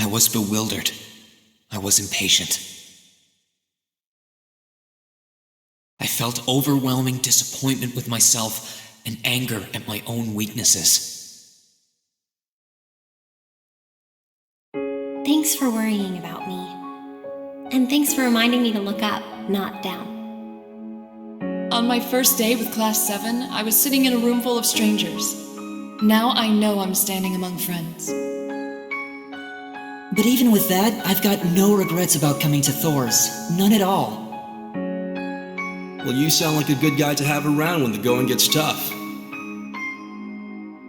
I was bewildered. I was impatient. I felt overwhelming disappointment with myself and anger at my own weaknesses. Thanks for worrying about me. And thanks for reminding me to look up, not down. On my first day with Class 7, I was sitting in a room full of strangers. Now I know I'm standing among friends. But even with that, I've got no regrets about coming to Thor's. None at all. Well, you sound like a good guy to have around when the going gets tough.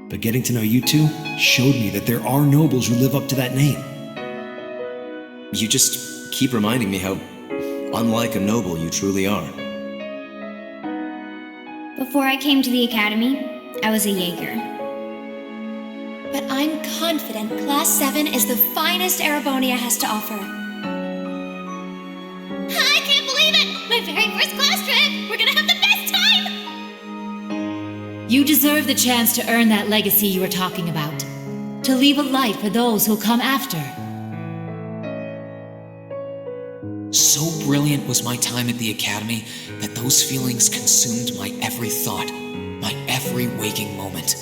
But getting to know you two showed me that there are nobles who live up to that name. You just keep reminding me how unlike a noble you truly are. Before I came to the academy, I was a Jaeger. But I'm confident Class 7 is the finest Erebonia has to offer. I can't believe it! My very first class trip! We're gonna have the best time! You deserve the chance to earn that legacy you were talking about. To leave a light for those who'll come after. So brilliant was my time at the academy that those feelings consumed my every thought, my every waking moment.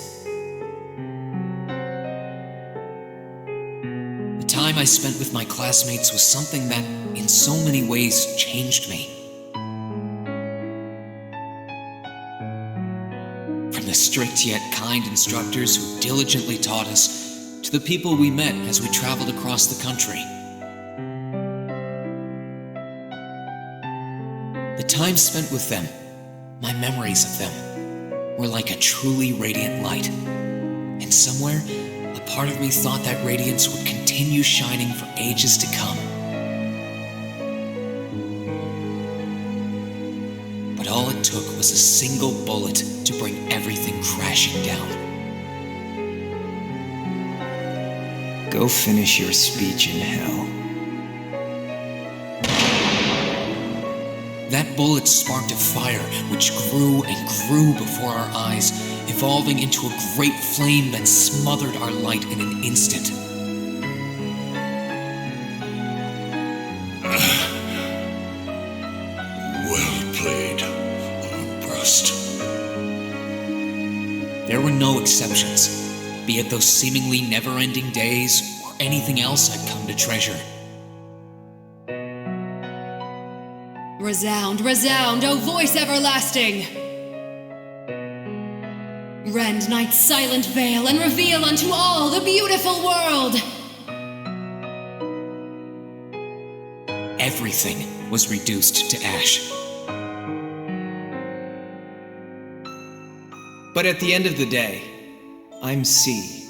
The time I spent with my classmates was something that, in so many ways, changed me. From the strict yet kind instructors who diligently taught us, to the people we met as we traveled across the country. The time spent with them, my memories of them, were like a truly radiant light. And somewhere, a part of me thought that radiance would continue shining for ages to come. But all it took was a single bullet to bring everything crashing down. Go finish your speech in hell. That bullet sparked a fire which grew and grew before our eyes, evolving into a great flame that smothered our light in an instant. Well played, Armbrust. There were no exceptions, be it those seemingly never-ending days or anything else I'd come to treasure. Resound, resound, O voice everlasting! Rend night's silent veil and reveal unto all the beautiful world! Everything was reduced to ash. But at the end of the day, I'm C.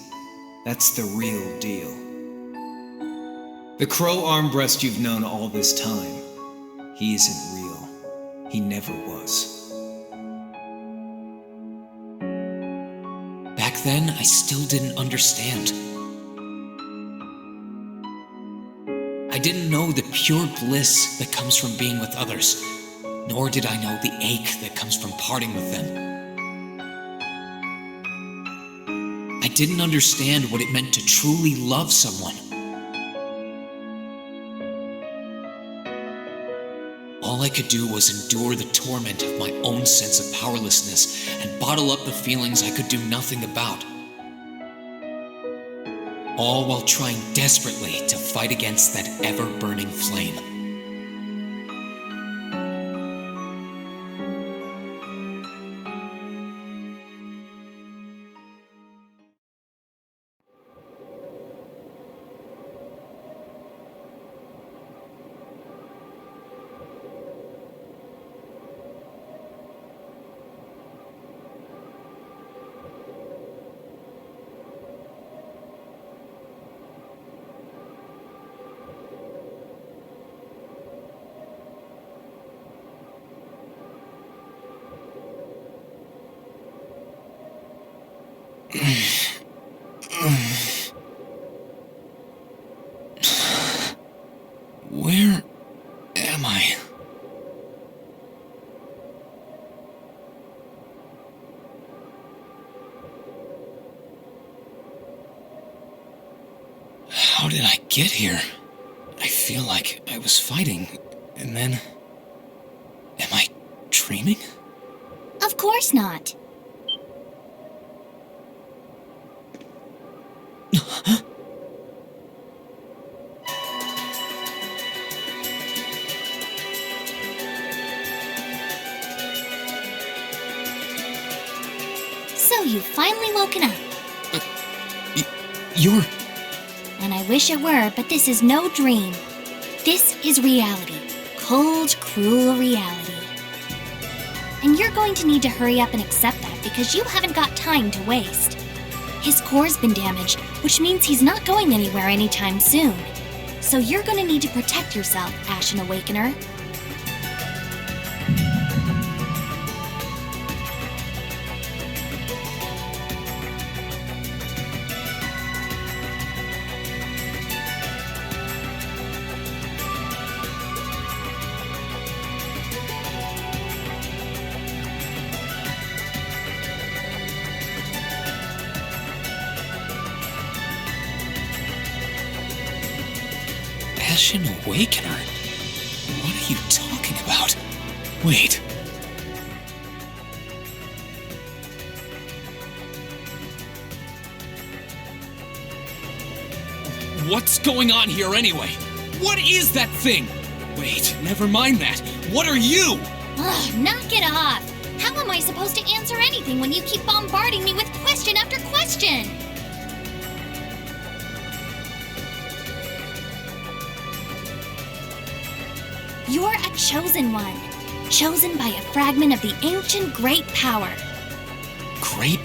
That's the real deal. The Crow Armbrust you've known all this time, he isn't real. He never was. Back then, I still didn't understand. I didn't know the pure bliss that comes from being with others, nor did I know the ache that comes from parting with them. I didn't understand what it meant to truly love someone. All I could do was endure the torment of my own sense of powerlessness and bottle up the feelings I could do nothing about. All while trying desperately to fight against that ever-burning flame. Where am I? How How did I get here? I feel like I was fighting, and then... Am I dreaming? Of course not. So you've finally woken up. You're... And I wish it were, but this is no dream. This is reality. Cold, cruel reality. And you're going to need to hurry up and accept that because you haven't got time to waste. His core's been damaged, which means he's not going anywhere anytime soon. So you're going to need to protect yourself, Ashen Awakener. Ashen Awakener? What are you talking about? Wait. What's going on here anyway? What is that thing? Wait, never mind that. What are you? Ugh, knock it off! How am I supposed to answer anything when you keep bombarding me with question after question? You're a chosen one. Chosen by a fragment of the ancient Great Power. Great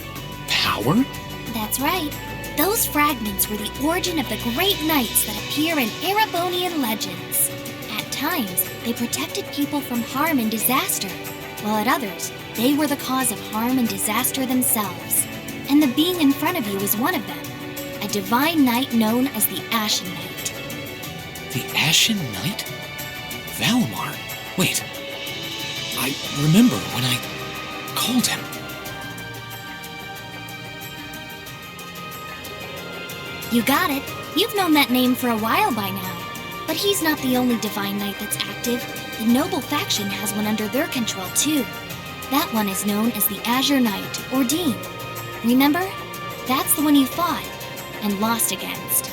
power? That's right. Those fragments were the origin of the great knights that appear in Erebonian legends. At times, they protected people from harm and disaster, while at others, they were the cause of harm and disaster themselves. And the being in front of you is one of them, a divine knight known as the Ashen Knight. The Ashen Knight? Valimar? Wait. I remember when I called him. You got it. You've known that name for a while by now. But he's not the only divine knight that's active. The noble faction has one under their control, too. That one is known as the Azure Knight, or Dean. Remember? That's the one you fought and lost against.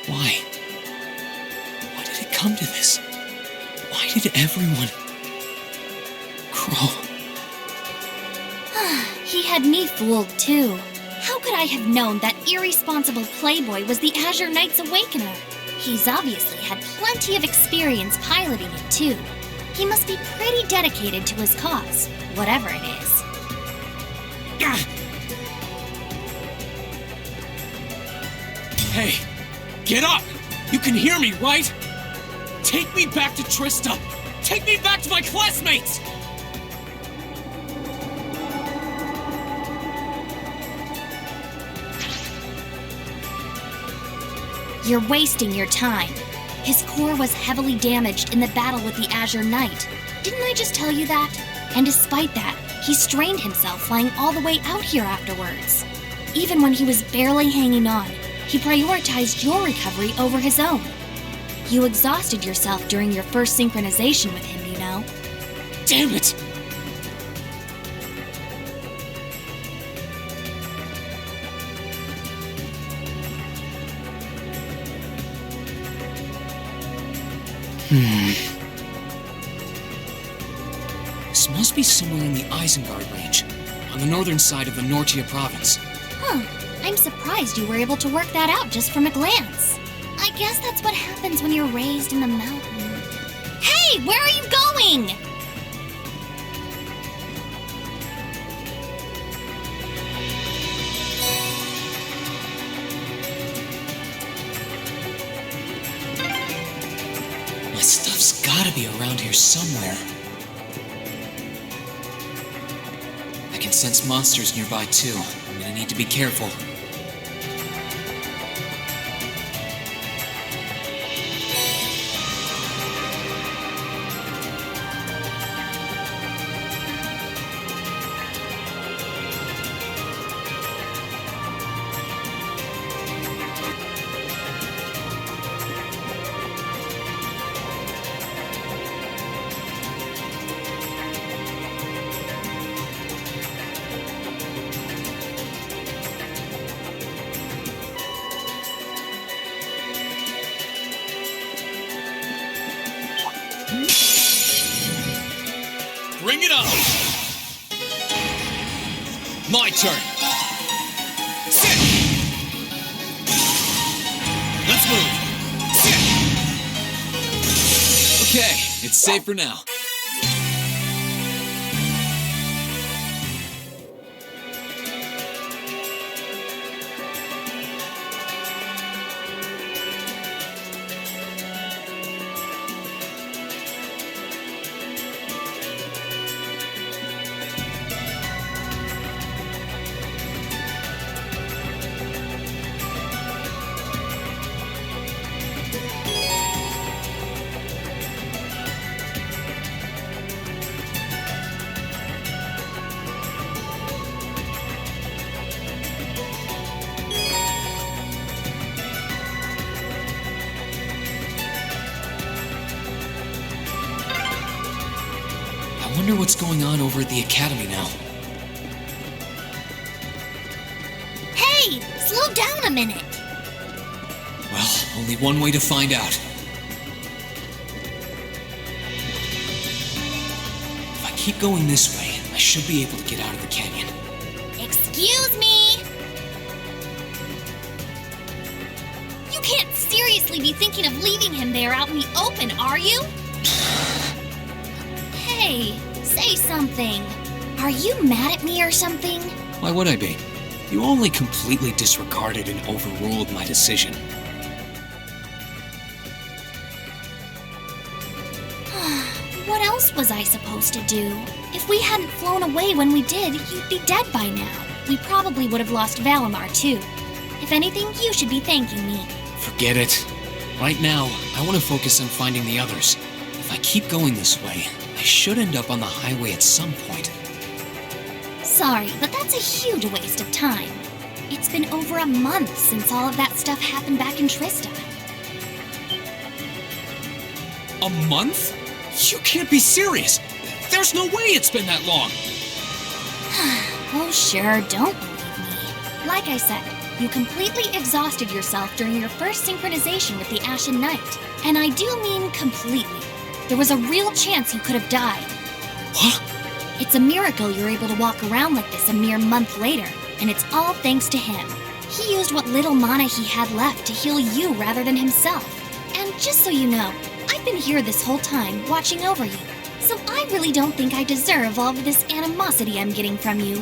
Why? Why did it come to this? Why did everyone... Crow... He had me fooled, too. How could I have known that irresponsible playboy was the Azure Knight's Awakener? He's obviously had plenty of experience piloting it, too. He must be pretty dedicated to his cause, whatever it is. Hey! Get up! You can hear me, right? Take me back to Trista! Take me back to my classmates! You're wasting your time. His core was heavily damaged in the battle with the Azure Knight. Didn't I just tell you that? And despite that, he strained himself flying all the way out here afterwards. Even when he was barely hanging on, he prioritized your recovery over his own. You exhausted yourself during your first synchronization with him, you know. Damn it! This must be somewhere in the Isengard range, on the northern side of the Nortia province. Huh. I'm surprised you were able to work that out just from a glance. I guess that's what happens when you're raised in the mountain. Hey, where are you going? My stuff's gotta be around here somewhere. I can sense monsters nearby too. I'm gonna need to be careful. it on! My turn. Sit! Let's move. Sit! Okay, it's safe for now. I wonder what's going on over at the academy now. Hey, slow down a minute. Well, only one way to find out. If I keep going this way, I should be able to get out of the canyon. Excuse me. You can't seriously be thinking of leaving him there out in the open, are you? Hey, say something. Are you mad at me or something? Why would I be? You only completely disregarded and overruled my decision. What else was I supposed to do? If we hadn't flown away when we did, you'd be dead by now. We probably would have lost Valimar, too. If anything, you should be thanking me. Forget it. Right now, I want to focus on finding the others. If I keep going this way, I should end up on the highway at some point. Sorry, but that's a huge waste of time. It's been over a month since all of that stuff happened back in Trista. A month? You can't be serious. There's no way it's been that long. Oh, sure, don't believe me. Like I said, you completely exhausted yourself during your first synchronization with the Ashen Knight. And I do mean completely. There was a real chance you could have died. What? It's a miracle you're able to walk around like this a mere month later, and it's all thanks to him. He used what little mana he had left to heal you rather than himself. And just so you know, I've been here this whole time, watching over you. So I really don't think I deserve all of this animosity I'm getting from you.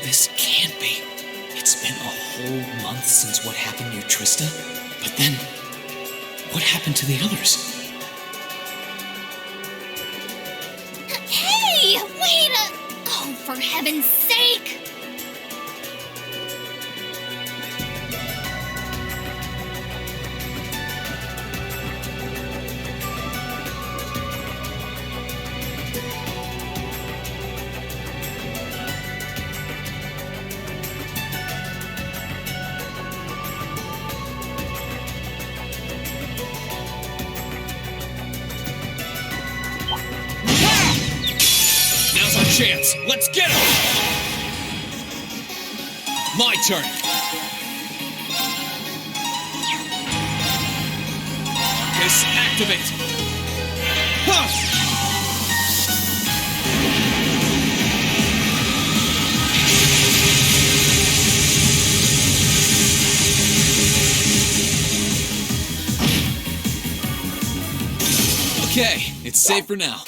This can't be. It's been a whole month since what happened near Trista. But then, what happened to the others? Hey, wait a... Oh, for heaven's sake! Now's our chance. Let's get him! My turn. Marcus, activate. Huh! Okay, it's safe for now.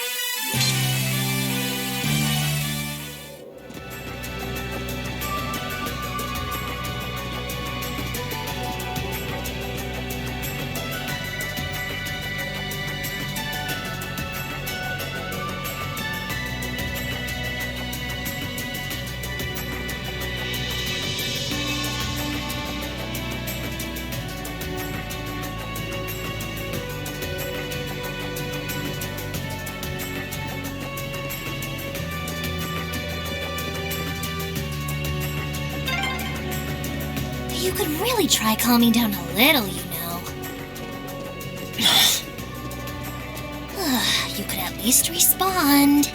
You could really try calming down a little, you know. You could at least respond.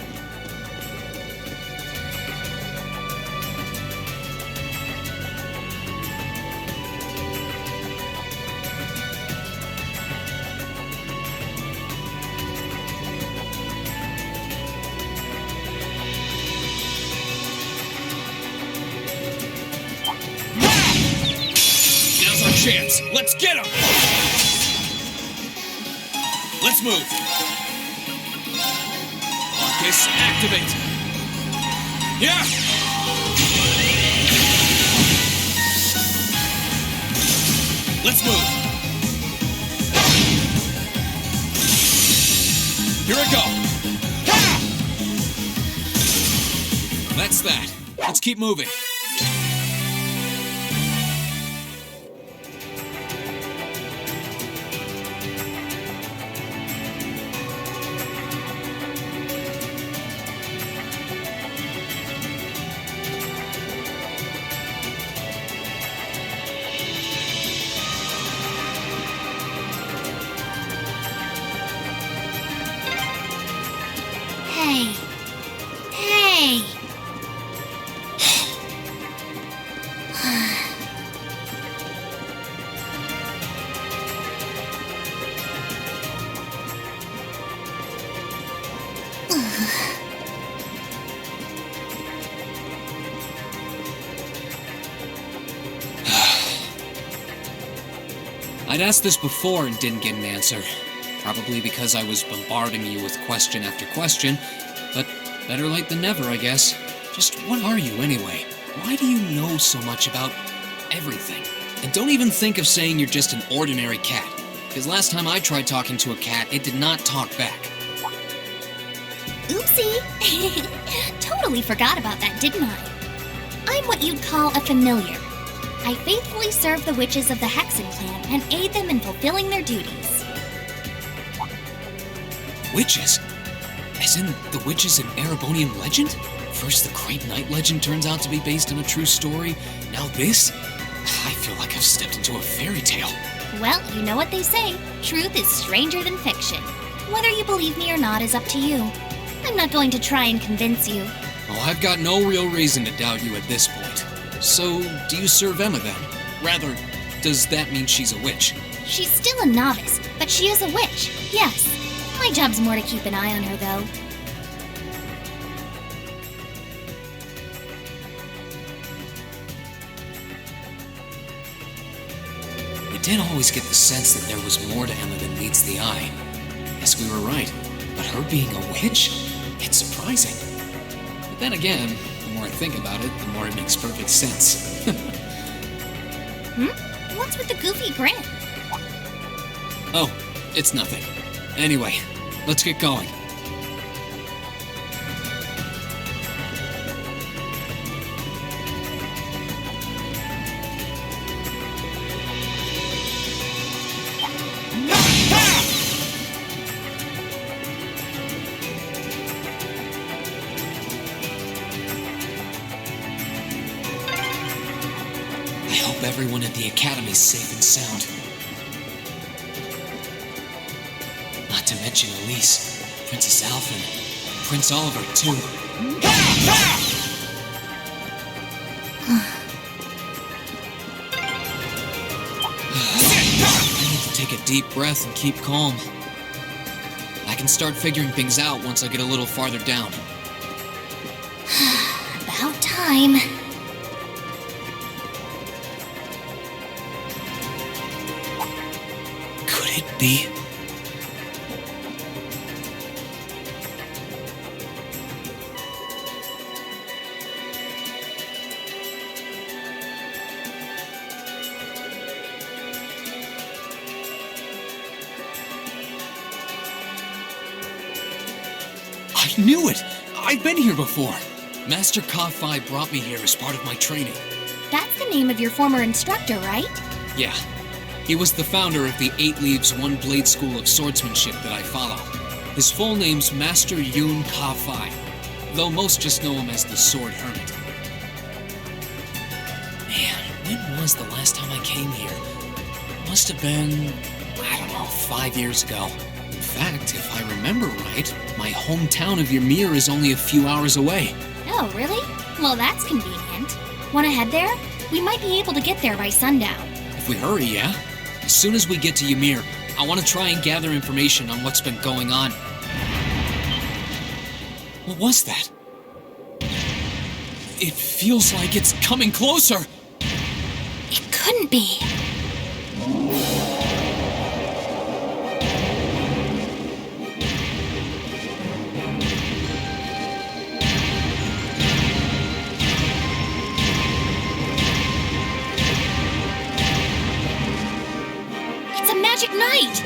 chance. Let's get him! Let's move. Marcus, activate. Yeah! Let's move. Here I go. Ha! That's that. Let's keep moving. Hey. Hey. I'd asked this before and didn't get an answer. Probably because I was bombarding you with question after question, but better late than never, I guess. Just what are you anyway? Why do you know so much about everything? And don't even think of saying you're just an ordinary cat, because last time I tried talking to a cat, it did not talk back. Oopsie. Totally forgot about that, didn't I? I'm what you'd call a familiar. I faithfully serve the witches of the Hexen clan and aid them in fulfilling their duties. Witches? As in the witches in Erebonian legend? First the Great Night legend turns out to be based on a true story, now this? I feel like I've stepped into a fairy tale. Well, you know what they say. Truth is stranger than fiction. Whether you believe me or not is up to you. I'm not going to try and convince you. Oh, I've got no real reason to doubt you at this point. So, do you serve Emma then? Rather, does that mean she's a witch? She's still a novice, but she is a witch, yes. My job's more to keep an eye on her, though. We did always get the sense that there was more to Emma than meets the eye. Guess we were right. But her being a witch? It's surprising. But then again, the more I think about it, the more it makes perfect sense. What's with the goofy grin? Oh, it's nothing. Anyway, let's get going. I hope everyone at the Academy's safe and sound. Not to mention Elise, Princess Alphen, Prince Oliver, too. I need to take a deep breath and keep calm. I can start figuring things out once I get a little farther down. About time. Could it be? I knew it! I've been here before! Master Ka-Fi brought me here as part of my training. That's the name of your former instructor, right? Yeah. He was the founder of the 8 Leaves 1 Blade School of Swordsmanship that I follow. His full name's Master Yun Ka-Fi, though most just know him as the Sword Hermit. Man, when was the last time I came here? Must have been, 5 years ago. In fact, if I remember right, my hometown of Ymir is only a few hours away. Oh, really? Well, that's convenient. Want to head there? We might be able to get there by sundown. If we hurry, yeah? As soon as we get to Ymir, I want to try and gather information on what's been going on. What was that? It feels like it's coming closer. It couldn't be. Knight!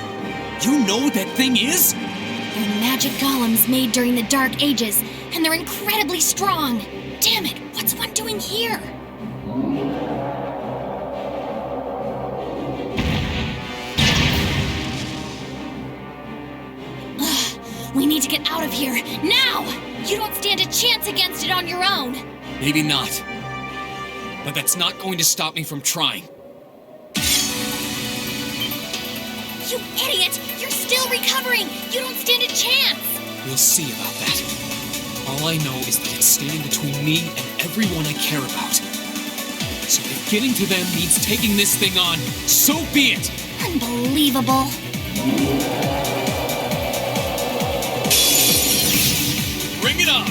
You know what that thing is? They're magic golems made during the Dark Ages, and they're incredibly strong. Damn it, what's one doing here? We need to get out of here, now! You don't stand a chance against it on your own! Maybe not. But that's not going to stop me from trying. You idiot! You're still recovering! You don't stand a chance! We'll see about that. All I know is that it's standing between me and everyone I care about. So if getting to them means taking this thing on, so be it! Unbelievable. Bring it on!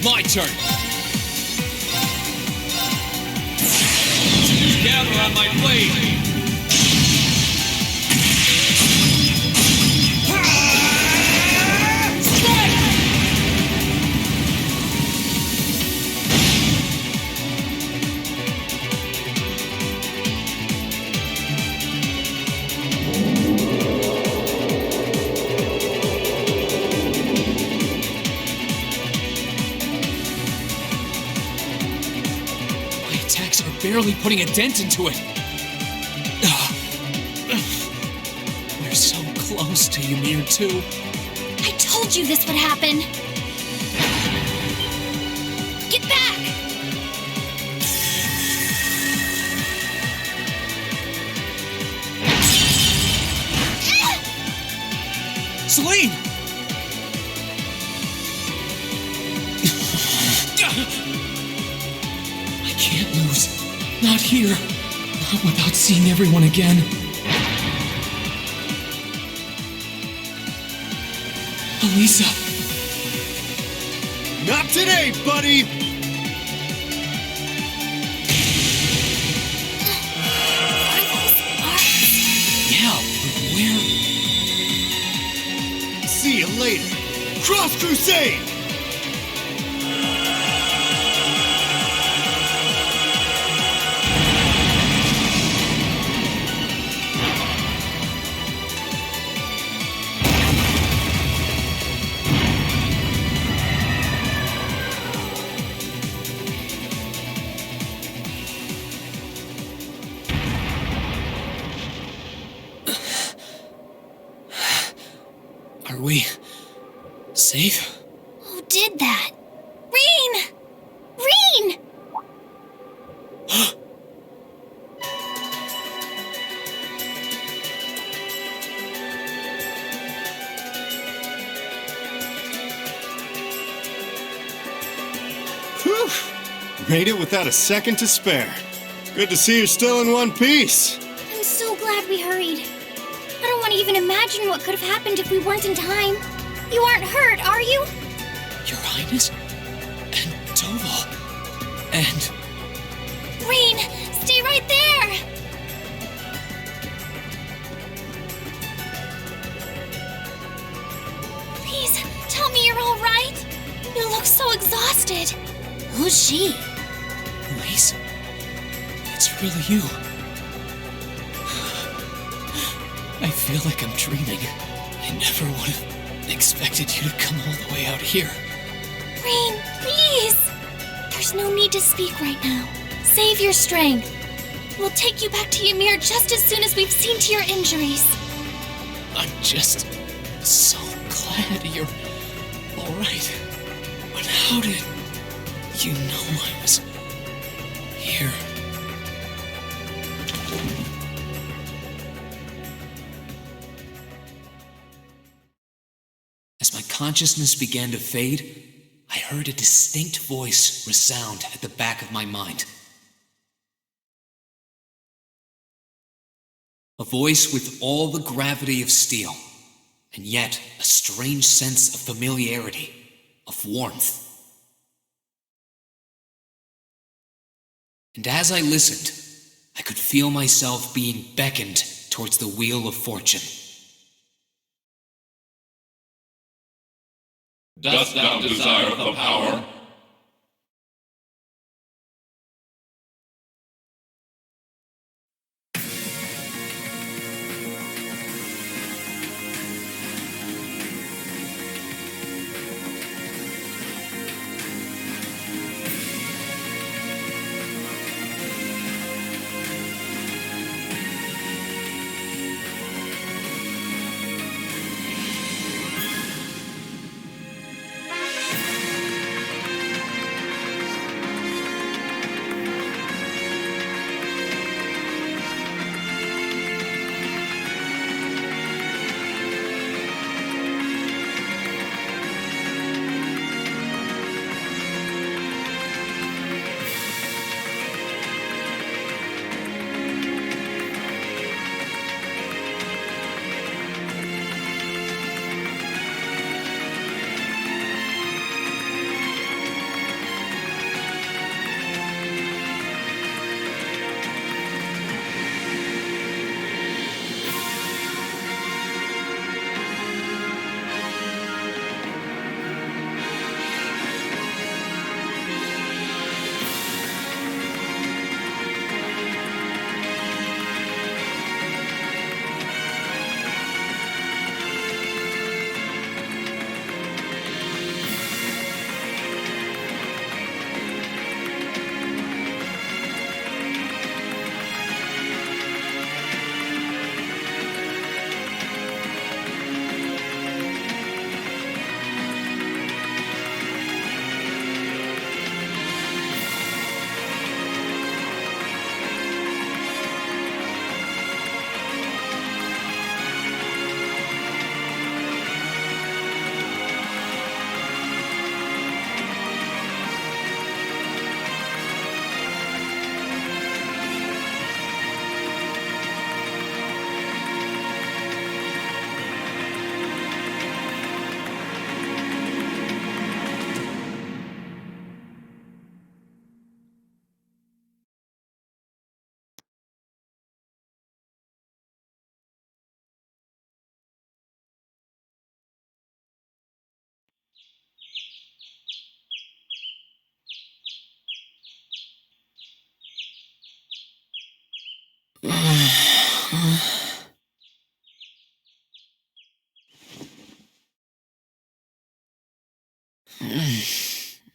My turn! Gather on my blade! Barely putting a dent into it. We're so close to Ymir too. I told you this would happen. Get back! Selene! I can't lose. Not here. Not without seeing everyone again. Elisa. Not today, buddy! Are those arcs? Yeah, but where? See you later. Cross Crusade! Are we safe? Who did that? Reen! Reen! Whew! Made it without a second to spare. Good to see you're still in one piece. I'm so glad we hurried. I don't want to even imagine what could have happened if we weren't in time. You aren't hurt, are you? Your Highness? And Toval? And... Reen, stay right there! Please, tell me you're all right. You look so exhausted. Who's she? Elise? It's really you. I feel like I'm dreaming. I never would have expected you to come all the way out here. Reen, please! There's no need to speak right now. Save your strength. We'll take you back to Ymir just as soon as we've seen to your injuries. I'm just so glad you're all right. But how did you know I was here? As my consciousness began to fade, I heard a distinct voice resound at the back of my mind. A voice with all the gravity of steel, and yet a strange sense of familiarity, of warmth. And as I listened, I could feel myself being beckoned towards the wheel of fortune. Dost thou desire the power?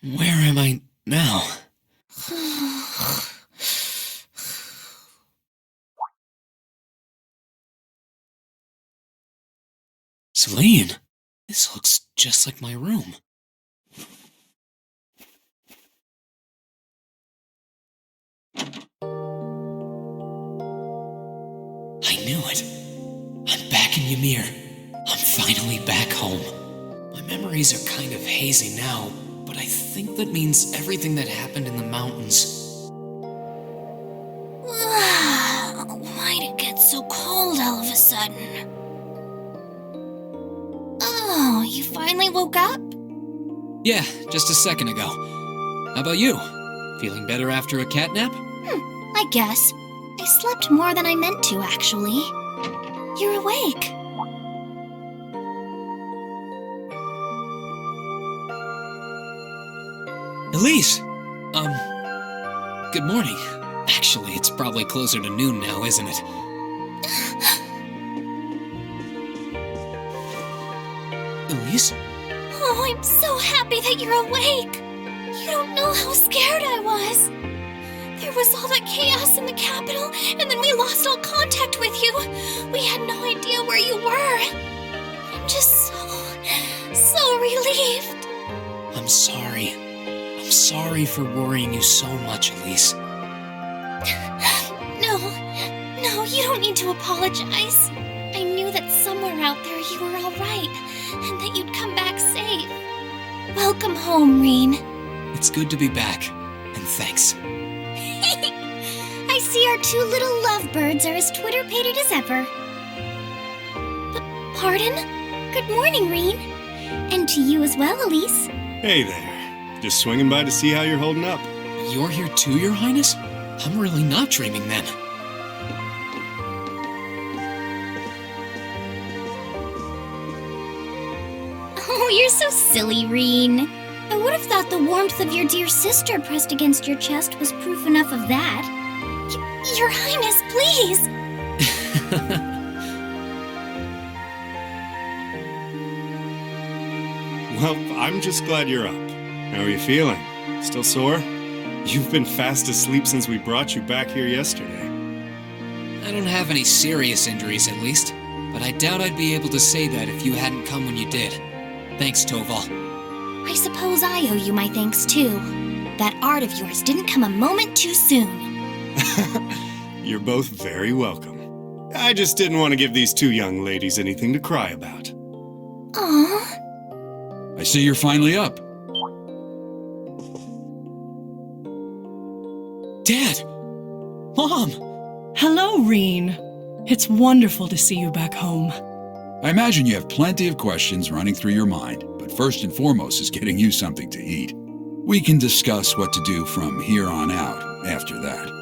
Where am I now? Celine, this looks just like my room. I knew it. I'm back in Ymir. I'm finally back home. My memories are kind of hazy now, but I think that means everything that happened in the mountains. Why'd it get so cold all of a sudden? Oh, you finally woke up? Yeah, just a second ago. How about you? Feeling better after a catnap? I guess. I slept more than I meant to, actually. You're awake. Elise! Good morning. Actually, it's probably closer to noon now, isn't it? Elise? Oh, I'm so happy that you're awake. You don't know how scared I was. There was all that chaos in the capital, and then we lost all contact with you. We had no idea where you were. I'm just so relieved. I'm sorry. I'm sorry for worrying you so much, Elise. No, you don't need to apologize. I knew that somewhere out there you were all right, and that you'd come back safe. Welcome home, Rean. It's good to be back, and thanks. I see our two little lovebirds are as Twitter-pated as ever. Pardon? Good morning, Rean. And to you as well, Elise. Hey there. Just swinging by to see how you're holding up. You're here too, Your Highness? I'm really not dreaming then. Oh, you're so silly, Rean. I would have thought the warmth of your dear sister pressed against your chest was proof enough of that. Your Highness, please! Well, I'm just glad you're up. How are you feeling? Still sore? You've been fast asleep since we brought you back here yesterday. I don't have any serious injuries, at least. But I doubt I'd be able to say that if you hadn't come when you did. Thanks, Toval. I suppose I owe you my thanks, too. That art of yours didn't come a moment too soon. You're both very welcome. I just didn't want to give these two young ladies anything to cry about. Aww. I see you're finally up. Dad! Mom! Hello, Rean. It's wonderful to see you back home. I imagine you have plenty of questions running through your mind, but first and foremost is getting you something to eat. We can discuss what to do from here on out after that.